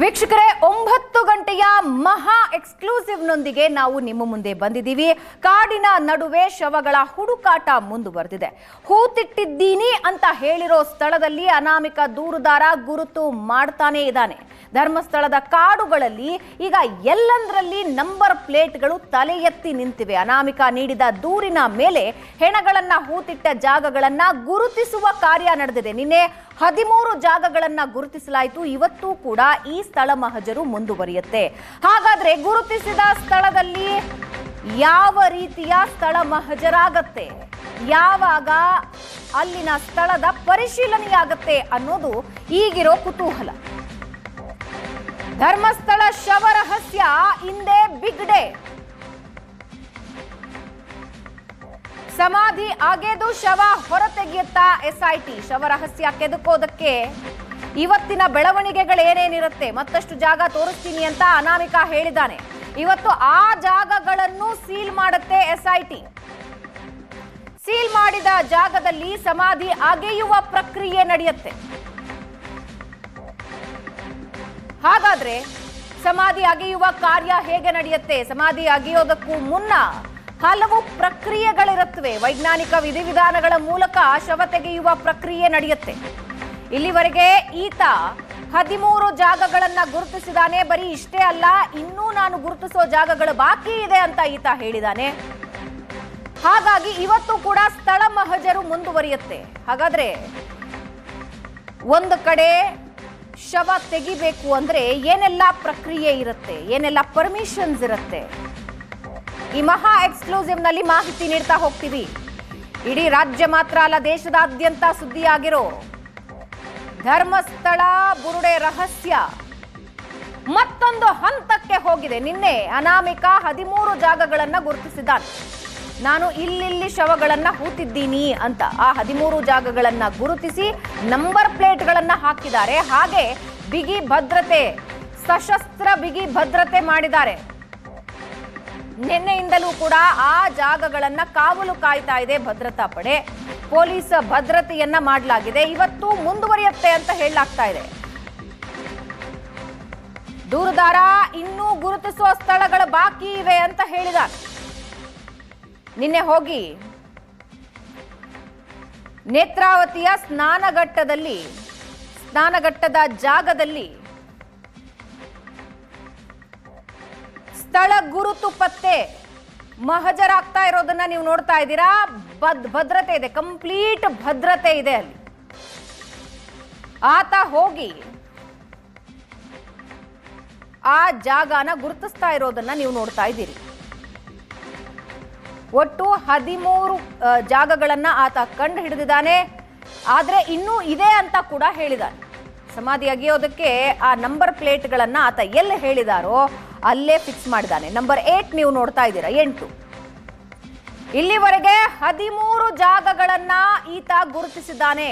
ವೀಕ್ಷಕರೇ 9 ಗಂಟೆಯ ಮಹಾ ಎಕ್ಸ್ಕ್ಲೂಸಿವ್ ನೊಂದಿಗೆ ನಾವು ನಿಮ್ಮ ಮುಂದೆ ಬಂದಿದ್ದೀವಿ. ಕಾಡಿನ ನಡುವೆ ಶವಗಳ ಹುಡುಕಾಟ ಮುಂದುವರೆದಿದೆ. ಹೂತಿಟ್ಟಿದ್ದೀನಿ ಅಂತ ಹೇಳಿರೋ ಸ್ಥಳದಲ್ಲಿ ಅನಾಮಿಕ ದೂರುದಾರ ಗುರುತು ಮಾಡ್ತಾನೆ ಇದ್ದಾನೆ. ಧರ್ಮಸ್ಥಳದ ಕಾಡುಗಳಲ್ಲಿ ಈಗ ಎಲ್ಲಂದರಲ್ಲಿ ನಂಬರ್ ಪ್ಲೇಟ್ಗಳು ತಲೆ ಎತ್ತಿ ನಿಂತಿವೆ. ಅನಾಮಿಕ ನೀಡಿದ ದೂರಿನ ಮೇಲೆ ಹೆಣಗಳನ್ನ ಹೂತಿಟ್ಟ ಜಾಗಗಳನ್ನ ಗುರುತಿಸುವ ಕಾರ್ಯ ನಡೆದಿದೆ. ನಿನ್ನೆ 13 ಜಾಗಗಳನ್ನ ಗುರುತಿಸಲಾಯಿತು. ಇವತ್ತು ಕೂಡ ಈ ಸ್ಥಳ ಮಹಜರು ಮುಂದುವರಿಯುತ್ತೆ. ಹಾಗಾದ್ರೆ ಗುರುತಿಸಿದ ಸ್ಥಳದಲ್ಲಿ ಯಾವ ರೀತಿಯ ಸ್ಥಳ ಮಹಜರಾಗತ್ತೆ, ಯಾವಾಗ ಅಲ್ಲಿನ ಸ್ಥಳದ ಪರಿಶೀಲನೆಯಾಗತ್ತೆ ಅನ್ನೋದು ಈಗಿರೋ ಕುತೂಹಲ. ಧರ್ಮಸ್ಥಳ ಶವ ರಹಸ್ಯ ಇಂದೇ ಬಿಗ್ ಡೇ. ಸಮಾಧಿ ಅಗೆದು ಶವ ಹೊರತೆಗೆಯುತ್ತಾ ಎಸ್ಐಟಿ. ಶವ ರಹಸ್ಯ ಕೆದಕೋದಕ್ಕೆ ಇವತ್ತಿನ ಬೆಳವಣಿಗೆಗಳು ಏನೇನಿರುತ್ತೆ, ಮತ್ತಷ್ಟು ಜಾಗ ತೋರಿಸ್ತೀನಿ ಅಂತ ಅನಾಮಿಕ ಹೇಳಿದ್ದಾನೆ. ಇವತ್ತು ಆ ಜಾಗಗಳನ್ನು ಸೀಲ್ ಮಾಡುತ್ತೆ ಎಸ್ಐಟಿ. ಸೀಲ್ ಮಾಡಿದ ಜಾಗದಲ್ಲಿ ಸಮಾಧಿ ಅಗೆಯುವ ಪ್ರಕ್ರಿಯೆ ನಡೆಯುತ್ತೆ. ಹಾಗಾದ್ರೆ ಸಮಾಧಿ ಅಗೆಯುವ ಕಾರ್ಯ ಹೇಗೆ ನಡೆಯುತ್ತೆ? ಸಮಾಧಿ ಅಗೆಯೋದಕ್ಕೂ ಮುನ್ನ ಹಲವು ಪ್ರಕ್ರಿಯೆಗಳಿರುತ್ತವೆ. ವೈಜ್ಞಾನಿಕ ವಿಧಿವಿಧಾನಗಳ ಮೂಲಕ ಶವ ತೆಗೆಯುವ ಪ್ರಕ್ರಿಯೆ ನಡೆಯುತ್ತೆ. ಇಲ್ಲಿವರೆಗೆ ಈತ 13 ಜಾಗಗಳನ್ನ ಗುರುತಿಸಿದಾನೆ. ಬರೀ ಇಷ್ಟೇ ಅಲ್ಲ, ಇನ್ನೂ ನಾನು ಗುರುತಿಸೋ ಜಾಗಗಳು ಬಾಕಿ ಇದೆ ಅಂತ ಈತ ಹೇಳಿದಾನೆ. ಹಾಗಾಗಿ ಇವತ್ತು ಕೂಡ ಸ್ಥಳ ಮಹಜರು ಮುಂದುವರಿಯುತ್ತೆ. ಹಾಗಾದ್ರೆ ಒಂದು ಕಡೆ ಶವ ತೆಗಿಬೇಕು ಅಂದ್ರೆ ಏನೆಲ್ಲ ಪ್ರಕ್ರಿಯೆ ಇರುತ್ತೆ, ಏನೆಲ್ಲ ಪರ್ಮಿಷನ್ಸ್ ಇರುತ್ತೆ, ಈ ಮಹಾ ಎಕ್ಸ್ಕ್ಲೂಸಿವ್ ನಲ್ಲಿ ಮಾಹಿತಿ ನೀಡ್ತಾ ಹೋಗ್ತೀವಿ. ಇಡೀ ರಾಜ್ಯ ಮಾತ್ರ ಅಲ್ಲ, ದೇಶದಾದ್ಯಂತ ಸುದ್ದಿಯಾಗಿರೋ ಧರ್ಮಸ್ಥಳ ಬುರುಡೆ ರಹಸ್ಯ ಮತ್ತೊಂದು ಹಂತಕ್ಕೆ ಹೋಗಿದೆ. ನಿನ್ನೆ ಅನಾಮಿಕ 13 ಜಾಗಗಳನ್ನ ಗುರುತಿಸಿದ್ದಾನೆ. ನಾನು ಇಲ್ಲಿ ಶವಗಳನ್ನ ಹೂತಿದ್ದೀನಿ ಅಂತ ಆ 13 ಜಾಗಗಳನ್ನ ಗುರುತಿಸಿ ನಂಬರ್ ಪ್ಲೇಟ್ಗಳನ್ನ ಹಾಕಿದ್ದಾರೆ. ಹಾಗೆ ಬಿಗಿ ಭದ್ರತೆ, ಸಶಸ್ತ್ರ ಬಿಗಿ ಭದ್ರತೆ ಮಾಡಿದ್ದಾರೆ. ನಿನ್ನೆಯಿಂದಲೂ ಕೂಡ ಆ ಜಾಗಗಳನ್ನ ಕಾವಲು ಕಾಯ್ತಾ ಇದೆ ಭದ್ರತಾ ಪಡೆ. ಪೊಲೀಸ್ ಭದ್ರತೆಯನ್ನ ಮಾಡಲಾಗಿದೆ. ಇವತ್ತು ಮುಂದುವರಿಯುತ್ತೆ ಅಂತ ಹೇಳಲಾಗ್ತಾ ಇದೆ. ದೂರುದಾರ ಇನ್ನೂ ಗುರುತಿಸುವ ಸ್ಥಳಗಳು ಬಾಕಿ ಇವೆ ಅಂತ ಹೇಳಿದ್ದಾರೆ. ನಿನ್ನೆ ಹೋಗಿ ನೇತ್ರಾವತಿಯ ಸ್ನಾನಘಟ್ಟದ ಜಾಗದಲ್ಲಿ ಸ್ಥಳ ಗುರುತು ಪತ್ತೆ ಮಹಜರಾಗ್ತಾ ಇರೋದನ್ನ ನೀವು ನೋಡ್ತಾ ಇದ್ದೀರಾ. ಭದ್ರತೆ ಇದೆ, ಕಂಪ್ಲೀಟ್ ಭದ್ರತೆ ಇದೆ ಅಲ್ಲಿ. ಆತ ಹೋಗಿ ಆ ಜಾಗನ ಗುರುತಿಸ್ತಾ ಇರೋದನ್ನ ನೀವು ನೋಡ್ತಾ ಇದ್ದೀರಿ. ಒಟ್ಟು 13 ಜಾಗಗಳನ್ನ ಆತ ಕಂಡು ಹಿಡಿದಿದ್ದಾನೆ. ಆದ್ರೆ ಇನ್ನೂ ಇದೆ ಅಂತ ಕೂಡ ಹೇಳಿದ್ದಾನೆ. ಸಮಾಧಿ ಅಗೆಯೋದಕ್ಕೆ ಆ ನಂಬರ್ ಪ್ಲೇಟ್ಗಳನ್ನ ಆತ ಎಲ್ಲಿ ಹೇಳಿದಾರೋ ಅಲ್ಲೇ ಫಿಕ್ಸ್ ಮಾಡಿದ್ದಾನೆ. ನಂಬರ್ 8 ನೀವು ನೋಡ್ತಾ ಇದ್ದೀರಾ, 8. ಇಲ್ಲಿವರೆಗೆ 13 ಜಾಗಗಳನ್ನ ಈತ ಗುರುತಿಸಿದ್ದಾನೆ.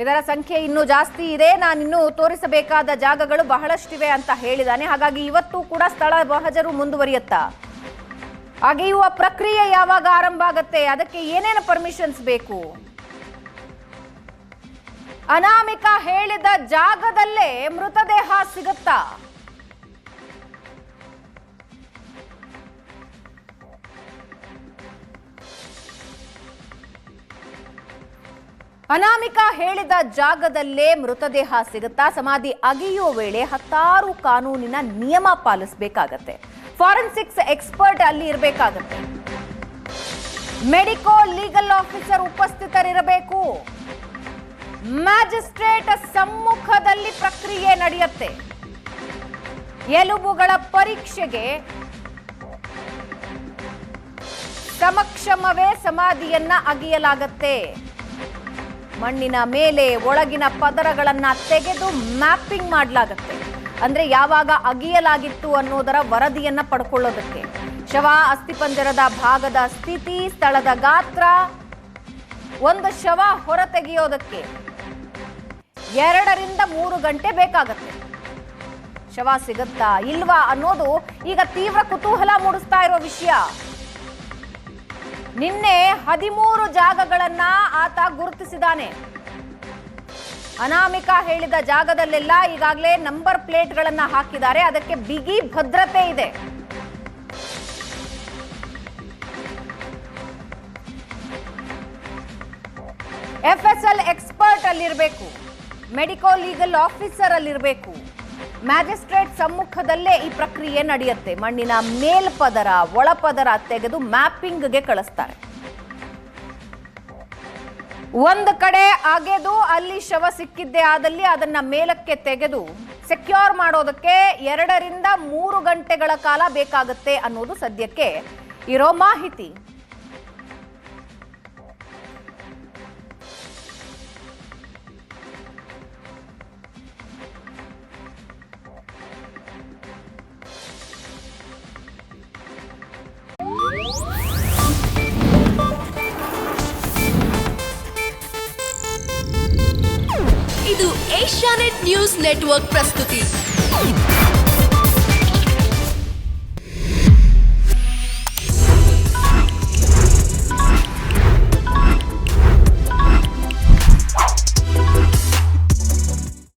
ಇದರ ಸಂಖ್ಯೆ ಇನ್ನೂ ಜಾಸ್ತಿ ಇದೆ. ನಾನಿನ್ನೂ ತೋರಿಸಬೇಕಾದ ಜಾಗಗಳು ಬಹಳಷ್ಟಿವೆ ಅಂತ ಹೇಳಿದ್ದಾನೆ. ಹಾಗಾಗಿ ಇವತ್ತು ಕೂಡ ಸ್ಥಳ ಮಹಜರು ಮುಂದುವರಿಯುತ್ತಾ, ಅಗೆಯುವ ಪ್ರಕ್ರಿಯೆ ಯಾವಾಗ ಆರಂಭ ಆಗತ್ತೆ, ಅದಕ್ಕೆ ಏನೇನು ಪರ್ಮಿಷನ್ಸ್ ಬೇಕು, ಅನಾಮಿಕ ಹೇಳಿದ ಜಾಗದಲ್ಲೇ ಮೃತದೇಹ ಸಿಗುತ್ತಾ, ಅನಾಮಿಕ ಹೇಳಿದ ಜಾಗದಲ್ಲೇ ಮೃತದೇಹ ಸಿಗುತ್ತಾ, ಸಮಾಧಿ ಅಗೆಯುವ ವೇಳೆ 10 ಕಾನೂನಿನ ನಿಯಮ ಪಾಲಿಸಬೇಕಾಗತ್ತೆ. ಫಾರೆನ್ಸಿಕ್ಸ್ ಎಕ್ಸ್ಪರ್ಟ್ ಅಲ್ಲಿ ಇರಬೇಕಾಗತ್ತೆ. ಮೆಡಿಕೋ ಲೀಗಲ್ ಆಫೀಸರ್ ಉಪಸ್ಥಿತರಿರಬೇಕು. ಮ್ಯಾಜಿಸ್ಟ್ರೇಟ್ ಸಮ್ಮುಖದಲ್ಲಿ ಪ್ರಕ್ರಿಯೆ ನಡೆಯುತ್ತೆ. ಎಲುಬುಗಳ ಪರೀಕ್ಷೆಗೆ ಸಮಕ್ಷಮವೇ ಸಮಾಧಿಯನ್ನ ಅಗೆಯಲಾಗತ್ತೆ. ಮಣ್ಣಿನ ಮೇಲೆ ಒಳಗಿನ ಪದರಗಳನ್ನ ತೆಗೆದು ಮ್ಯಾಪಿಂಗ್ ಮಾಡಲಾಗತ್ತೆ. ಅಂದ್ರೆ ಯಾವಾಗ ಅಗೆಯಲಾಗಿತ್ತು ಅನ್ನೋದರ ವರದಿಯನ್ನ ಪಡ್ಕೊಳ್ಳೋದಕ್ಕೆ. ಶವ ಅಸ್ಥಿಪಂಜರದ ಭಾಗದ ಸ್ಥಿತಿ, ಸ್ಥಳದ ಗಾತ್ರ, ಒಂದು ಶವ ಹೊರತೆಗೆಯೋದಕ್ಕೆ 2 ರಿಂದ 3 ಗಂಟೆ ಬೇಕಾಗತ್ತೆ. ಶವ ಸಿಗುತ್ತಾ ಇಲ್ವಾ ಅನ್ನೋದು ಈಗ ತೀವ್ರ ಕುತೂಹಲ ಮೂಡಿಸ್ತಾ ಇರೋ ವಿಷಯ. ನಿನ್ನೆ 13 ಜಾಗಗಳನ್ನ ಆತ ಗುರುತಿಸಿದ್ದಾನೆ. ಅನಾಮಿಕಾ ಹೇಳಿದ ಜಾಗದಲ್ಲೆಲ್ಲ ಈಗಾಗಲೇ ನಂಬರ್ ಪ್ಲೇಟ್ಗಳನ್ನ ಹಾಕಿದ್ದಾರೆ. ಅದಕ್ಕೆ ಬಿಗಿ ಭದ್ರತೆ ಇದೆ. FSL ಎಕ್ಸ್ಪರ್ಟ್ ಅಲ್ಲಿರಬೇಕು, ಮೆಡಿಕೋ ಲೀಗಲ್ ಆಫೀಸರ್ ಅಲ್ಲಿರಬೇಕು. ಮ್ಯಾಜಿಸ್ಟ್ರೇಟ್ ಸಮ್ಮುಖದಲ್ಲೇ ಈ ಪ್ರಕ್ರಿಯೆ ನಡೆಯುತ್ತೆ. ಮಣ್ಣಿನ ಮೇಲ್ಪದರ ಒಳಪದರ ತೆಗೆದು ಮ್ಯಾಪಿಂಗ್ಗೆ ಕಳಿಸ್ತಾರೆ. ಒಂದು ಕಡೆ ಅಗೆದು ಅಲ್ಲಿ ಶವ ಸಿಕ್ಕಿದ್ದೇ ಆದಲ್ಲಿ ಅದನ್ನ ಮೇಲಕ್ಕೆ ತೆಗೆದು ಸೆಕ್ಯೂರ್ ಮಾಡೋದಕ್ಕೆ 2 ರಿಂದ 3 ಗಂಟೆಗಳ ಕಾಲ ಬೇಕಾಗುತ್ತೆ ಅನ್ನೋದು ಸದ್ಯಕ್ಕೆ ಇರೋ ಮಾಹಿತಿ. ಇದು ಏಷ್ಯಾನೆಟ್ ನ್ಯೂಸ್ ನೆಟ್ವರ್ಕ್ ಪ್ರಸ್ತುತಿ.